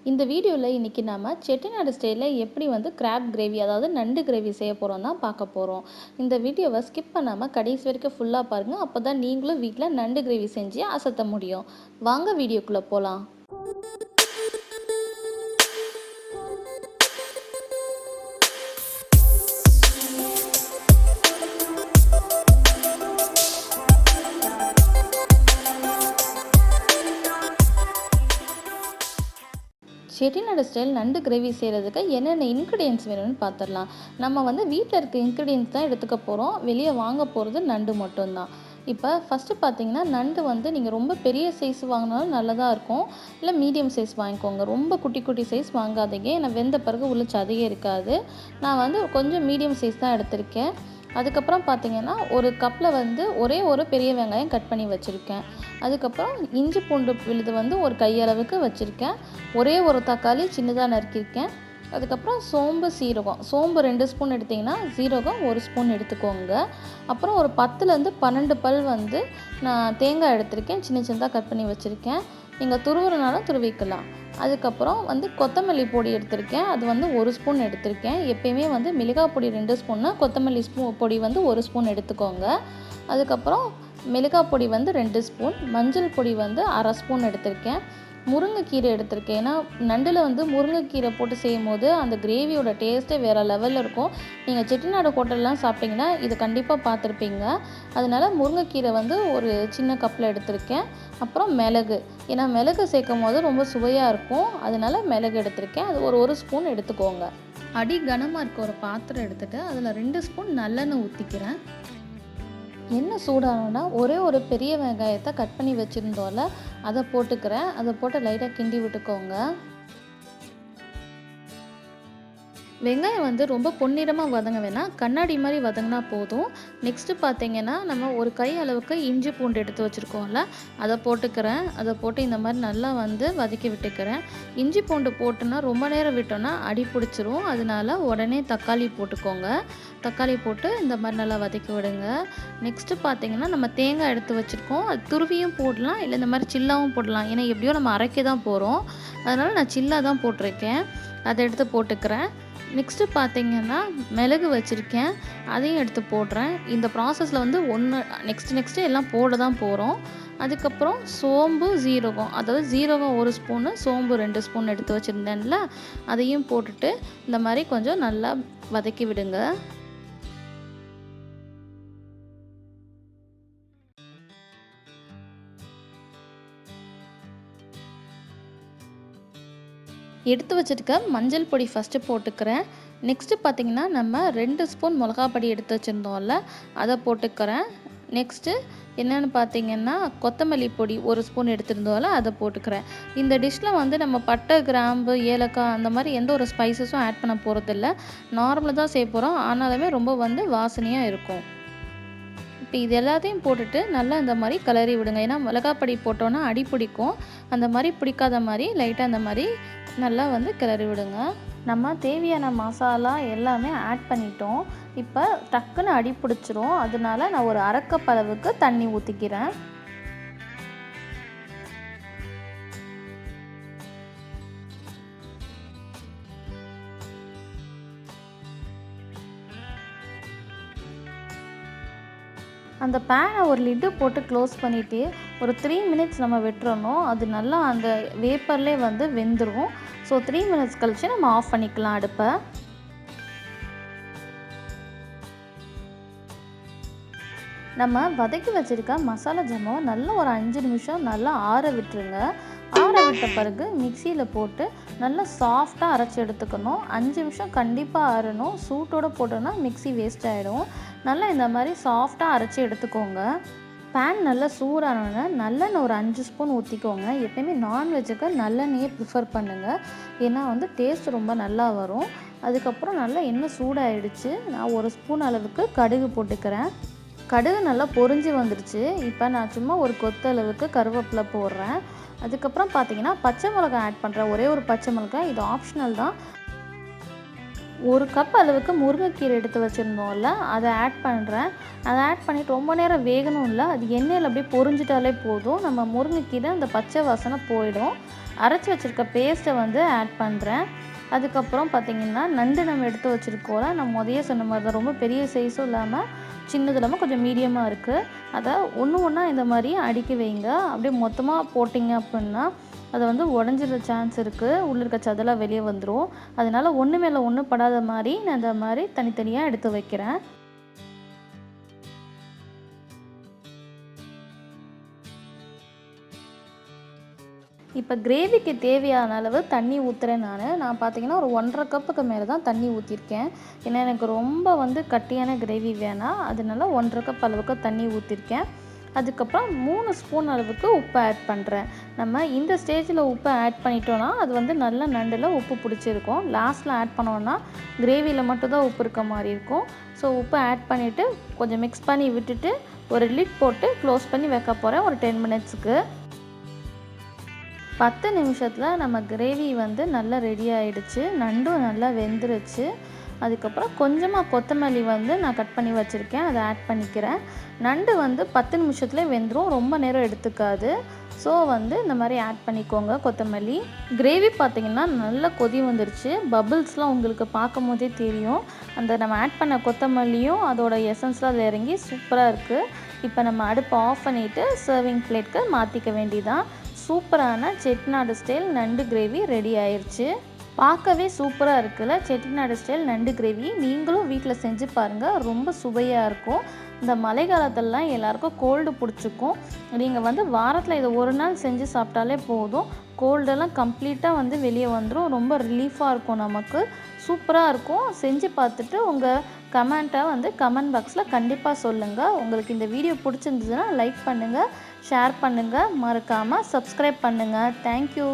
இந்த வீடியோவில் இன்றைக்கி நம்ம செட்டிநாடு ஸ்டைலில் எப்படி கிராப் கிரேவி அதாவது நண்டு கிரேவி செய்ய போகிறோம் தான் பார்க்க போகிறோம். இந்த வீடியோவை ஸ்கிப் பண்ணாமல் கடைசி வரைக்கும் ஃபுல்லாக பாருங்கள். அப்போ தான் நீங்களும் வீட்டில் நண்டு கிரேவி செஞ்சு அசத்த முடியும். வாங்க வீடியோக்குள்ளே போகலாம். செட்டிநாடு ஸ்டைல் நண்டு கிரேவி செய்கிறதுக்கு என்னென்ன இன்க்ரீடியன்ட்ஸ் வேணும்னு பார்த்துடலாம். நம்ம வீட்டில் இருக்க இன்க்ரீடியன்ட்ஸ் தான் எடுத்துக்க போகிறோம். வெளியே வாங்க போகிறது நண்டு மட்டும்தான். இப்போ ஃபஸ்ட்டு பார்த்தீங்கன்னா நண்டு நீங்கள் ரொம்ப பெரிய சைஸ் வாங்கினாலும் நல்லதாக இருக்கும். இல்லை மீடியம் சைஸ் வாங்கிக்கோங்க. ரொம்ப குட்டி குட்டி சைஸ் வாங்காதீங்க. ஏன்னா வெந்த பிறகு உள்ள சதையே இருக்காது. நான் கொஞ்சம் மீடியம் சைஸ் தான் எடுத்திருக்கேன். அதுக்கப்புறம் பார்த்திங்கன்னா ஒரு கப்பில் ஒரே ஒரு பெரிய வெங்காயம் கட் பண்ணி வச்சுருக்கேன். அதுக்கப்புறம் இஞ்சி பூண்டு விழுது ஒரு கையளவுக்கு வச்சுருக்கேன். ஒரே ஒரு தக்காளி சின்னதாக நறுக்கியிருக்கேன். அதுக்கப்புறம் சோம்பு 2 ஸ்பூன் எடுத்திங்கன்னா சீரகம் 1 ஸ்பூன் எடுத்துக்கோங்க. அப்புறம் ஒரு 10லேருந்து 12 பல் நான் தேங்காய் எடுத்திருக்கேன். சின்ன சின்னதாக கட் பண்ணி வச்சுருக்கேன். நீங்கள் துருவுறனாலும் துருவிக்கலாம். அதுக்கப்புறம் கொத்தமல்லி பொடி எடுத்திருக்கேன். அது 1 ஸ்பூன் எடுத்திருக்கேன். எப்பயுமே மிளகாய் பொடி 2 ஸ்பூன்னா கொத்தமல்லி பொடி 1 ஸ்பூன் எடுத்துக்கோங்க. அதுக்கப்புறம் மிளகாய் பொடி 2 ஸ்பூன், மஞ்சள் பொடி 1/2 ஸ்பூன் எடுத்திருக்கேன். முருங்கைக்கீரை எடுத்திருக்கேன். ஏன்னா நண்டில் முருங்கைக்கீரை போட்டு செய்யும் போது அந்த கிரேவியோட டேஸ்ட்டே வேறு லெவலில் இருக்கும். நீங்கள் செட்டிநாடு ஹோட்டல்லாம் சாப்பிட்டிங்கன்னா இது கண்டிப்பாக பார்த்துருப்பீங்க. அதனால் முருங்கைக்கீரை ஒரு சின்ன கப்பில் எடுத்திருக்கேன். அப்புறம் மிளகு, ஏன்னா மிளகு சேர்க்கும் போது ரொம்ப சுவையாக இருக்கும். அதனால் மிளகு எடுத்திருக்கேன். அது ஒரு ஸ்பூன் எடுத்துக்கோங்க. அடி கனமாக இருக்க ஒரு பாத்திரம் எடுத்துகிட்டு அதில் 2 ஸ்பூன் நல்லெண்ணெய் ஊற்றிக்கிறேன். எண்ணெய் சூடானோன்னா ஒரே ஒரு பெரிய வெங்காயத்தை கட் பண்ணி வச்சுருந்தோம்ல அதை போட்டுக்கிறேன். அதை போட்டு லைட்டாக கிண்டி விட்டுக்கோங்க. வெங்காயம் ரொம்ப பொன்னிறமாக வதங்க வேணாம், கண்ணாடி மாதிரி வதங்கினா போதும். நெக்ஸ்ட்டு பார்த்தீங்கன்னா நம்ம ஒரு கை அளவுக்கு இஞ்சி பூண்டு எடுத்து வச்சுருக்கோம்ல அதை போட்டுக்கிறேன். அதை போட்டு இந்த மாதிரி நல்லா வதக்கி விட்டுக்கிறேன். இஞ்சி பூண்டு போட்டுன்னா ரொம்ப நேரம் விட்டோன்னா அடி பிடிச்சிரும். அதனால உடனே தக்காளி போட்டுக்கோங்க. தக்காளி போட்டு இந்த மாதிரி நல்லா வதக்கி விடுங்க. நெக்ஸ்ட்டு பார்த்தீங்கன்னா நம்ம தேங்காய் எடுத்து வச்சுருக்கோம். அது துருவியும் போடலாம், இல்லை இந்த மாதிரி சில்லாவும் போடலாம். ஏன்னா எப்படியோ நம்ம அரைக்க தான் போகிறோம். அதனால் நான் சில்லாக தான் போட்டிருக்கேன். அதை எடுத்து போட்டுக்கிறேன். நெக்ஸ்ட்டு பார்த்தீங்கன்னா மிளகு வச்சுருக்கேன், அதையும் எடுத்து போடுறேன். இந்த ப்ராசஸில் நெக்ஸ்ட்டு எல்லாம் போட தான் போகிறோம். அதுக்கப்புறம் சோம்பு, ஜீரகம், அதாவது ஜீரகம் 1 ஸ்பூனு, சோம்பு 2 ஸ்பூன் எடுத்து வச்சுருந்தேன்ல அதையும் போட்டுட்டு இந்த மாதிரி கொஞ்சம் நல்லா வதக்கி விடுங்க. எடுத்து வச்சுருக்க மஞ்சள் பொடி ஃபஸ்ட்டு போட்டுக்கிறேன். நெக்ஸ்ட்டு பார்த்திங்கன்னா நம்ம 2 ஸ்பூன் மிளகா பொடி எடுத்து வச்சுருந்தோம்ல அதை போட்டுக்கிறேன். நெக்ஸ்ட்டு என்னென்னு பார்த்தீங்கன்னா கொத்தமல்லி பொடி 1 ஸ்பூன் எடுத்துருந்தோம்ல அதை போட்டுக்கிறேன். இந்த டிஷ்ஷில் நம்ம பட்டை, கிராம்பு, ஏலக்காய் அந்த மாதிரி எந்த ஒரு ஸ்பைசஸும் ஆட் பண்ண போகிறதில்ல. நார்மலாக தான் செய்ய போகிறோம். ஆனாலுமே ரொம்ப வாசனையாக இருக்கும். இப்போ இது எல்லாத்தையும் போட்டுட்டு நல்லா இந்த மாதிரி கிளறி விடுங்க. ஏன்னா மிளகாய் பொடி போட்டோன்னா அடி பிடிக்கும். அந்த மாதிரி பிடிக்காத மாதிரி லைட்டாக அந்த மாதிரி நல்லா கிளறி விடுங்க. நம்ம தேவையான மசாலா எல்லாமே ஆட் பண்ணிட்டோம். இப்போ டக்குன்னு அடி பிடிச்சிரும். அதனால நான் ஒரு 1/2 கப் அளவுக்கு தண்ணி ஊற்றிக்கிறேன். அந்த பேனை ஒரு லிட்டு போட்டு க்ளோஸ் பண்ணிவிட்டு ஒரு 3 மினிட்ஸ் நம்ம விட்டுறணும். அது நல்லா அந்த வேப்பர்லேயே வெந்துடும். ஸோ 3 மினிட்ஸ் கழிச்சு நம்ம ஆஃப் பண்ணிக்கலாம் அடுப்பை. நம்ம வதக்கி வச்சுருக்க மசாலா ஜாமாவை நல்லா ஒரு 5 நிமிஷம் நல்லா ஆற விட்டுருங்க. ஆற விட்ட பிறகு மிக்சியில் போட்டு நல்லா சாஃப்டாக அரைச்சி எடுத்துக்கணும். 5 நிமிஷம் கண்டிப்பாக ஆறணும். சூட்டோடு போட்டோன்னா மிக்சி வேஸ்ட் ஆகிடும். நல்லா இந்த மாதிரி சாஃப்டாக அரைச்சி எடுத்துக்கோங்க. பேன் நல்லா சூடானோன்னா நல்லெண்ணெய் ஒரு 5 ஸ்பூன் ஊற்றிக்கோங்க. எப்பயுமே நான்வெஜ்ஜுக்கு நல்லெண்ணெயே ப்ரிஃபர் பண்ணுங்கள். ஏன்னா டேஸ்ட் ரொம்ப நல்லா வரும். அதுக்கப்புறம் நல்லா எண்ணெய் சூடாகிடுச்சு. நான் 1 ஸ்பூன் அளவுக்கு கடுகு போட்டுக்கிறேன். கடுகு நல்லா பொரிஞ்சு வந்துடுச்சு. இப்போ நான் சும்மா ஒரு கொத்தளவுக்கு கருவேப்பிலை போடுறேன். அதுக்கப்புறம் பார்த்தீங்கன்னா பச்சை மிளகாய் ஆட் பண்ணுறேன். ஒரே ஒரு பச்சை மிளகாய், இது ஆப்ஷனல் தான். 1 கப் அளவுக்கு முருங்கைக்கீரை எடுத்து வச்சுருந்தோம்ல அதை ஆட் பண்ணுறேன். அதை ஆட் பண்ணிவிட்டு ரொம்ப நேரம் வேகணும் இல்லை, அது எண்ணெயில் அப்படியே பொரிஞ்சிட்டாலே போதும். நம்ம முருங்கைக்கீரை அந்த பச்சை வாசனை போயிடும். அரைச்சி வச்சுருக்க பேஸ்ட்டை வந்து ஆட் பண்ணுறேன். அதுக்கப்புறம் பார்த்திங்கன்னா நண்டு நம்ம எடுத்து வச்சுருக்கோம். நான் முதல்ல சொன்ன மாதிரி தான் ரொம்ப பெரிய சைஸும் இல்லாமல் சின்னது இல்லாமல் கொஞ்சம் மீடியமாக இருக்குது. அதை ஒன்று ஒன்றா இந்த மாதிரி அடுக்கி வைங்க. அப்படியே மொத்தமாக போட்டிங்க அப்படின்னா அதை வந்து உடஞ்சிடுற சான்ஸ் இருக்குது. உள்ளே இருக்க சதெல்லாம் வெளியே வந்துடும். அதனால் ஒன்று மேலே ஒன்று படாத மாதிரி நான் இந்த மாதிரி தனித்தனியாக எடுத்து வைக்கிறேன். இப்போ கிரேவிக்கு தேவையான அளவு தண்ணி ஊற்றுறேன். நான் பார்த்தீங்கன்னா ஒரு 1.5 கப்புக்கு மேலே தான் தண்ணி ஊற்றிருக்கேன். ஏன்னா எனக்கு ரொம்ப வந்து கட்டியான கிரேவி வேணாம், அதனால 1.5 கப் அளவுக்கு தண்ணி ஊற்றிருக்கேன். அதுக்கப்புறம் 3 ஸ்பூன் அளவுக்கு உப்பு ஆட் பண்ணுறேன். நம்ம இந்த ஸ்டேஜில் உப்பு ஆட் பண்ணிட்டோன்னா அது வந்து நல்லா நண்டில் உப்பு பிடிச்சிருக்கும். லாஸ்ட்டில் ஆட் பண்ணோன்னா கிரேவியில் மட்டும்தான் உப்பு இருக்க மாதிரி இருக்கும். ஸோ உப்பு ஆட் பண்ணிவிட்டு கொஞ்சம் மிக்ஸ் பண்ணி விட்டுட்டு ஒரு லிட் போட்டு க்ளோஸ் பண்ணி வைக்க போகிறேன் ஒரு 10 மினிட்ஸுக்கு. 10 நிமிஷத்தில் நம்ம கிரேவி வந்து நல்லா ரெடி ஆகிடுச்சு. நண்டும் நல்லா வெந்துருச்சு. அதுக்கப்புறம் கொஞ்சமாக கொத்தமல்லி வந்து நான் கட் பண்ணி வச்சுருக்கேன், அதை ஆட் பண்ணிக்கிறேன். நண்டு வந்து 10 நிமிஷத்துலேயே வெந்துடும், ரொம்ப நேரம் எடுத்துக்காது. ஸோ வந்து இந்த மாதிரி ஆட் பண்ணிக்கோங்க கொத்தமல்லி. கிரேவி பார்த்திங்கன்னா நல்லா கொதி வந்துருச்சு. பபிள்ஸ்லாம் உங்களுக்கு பார்க்கும் போதே தெரியும். அந்த நம்ம ஆட் பண்ண கொத்தமல்லியும் அதோட எசன்ஸ்லாம் அதில் இறங்கி சூப்பராக இருக்குது. இப்போ நம்ம அடுப்பை ஆஃப் பண்ணிவிட்டு சர்விங் பிளேட்க்கு மாற்றிக்க வேண்டியதான். சூப்பரான செட்டிநாடு ஸ்டைல் நண்டு கிரேவி ரெடி ஆயிடுச்சு. பார்க்கவே சூப்பராக இருக்குல்ல செட்டிநாடு ஸ்டைல் நண்டு கிரேவி. நீங்களும் வீட்டில் செஞ்சு பாருங்கள், ரொம்ப சுவையாக இருக்கும். இந்த மழை காலத்திலலாம் எல்லாருக்கும் கோல்டு பிடிச்சிக்கும். நீங்கள் வந்து வாரத்தில் இதை ஒரு நாள் செஞ்சு சாப்பிட்டாலே போதும், கோல்டெல்லாம் கம்ப்ளீட்டாக வந்து வெளியே வந்துடும். ரொம்ப ரிலீஃபாக இருக்கும், நமக்கு சூப்பராக இருக்கும். செஞ்சு பார்த்துட்டு உங்கள் கமெண்ட்டை வந்து கமெண்ட் பாக்ஸில் கண்டிப்பாக சொல்லுங்கள். உங்களுக்கு இந்த வீடியோ பிடிச்சிருந்ததுன்னா லைக் பண்ணுங்கள், ஷேர் பண்ணுங்கள், மறக்காமல் சப்ஸ்கிரைப் பண்ணுங்கள். தேங்க்யூ.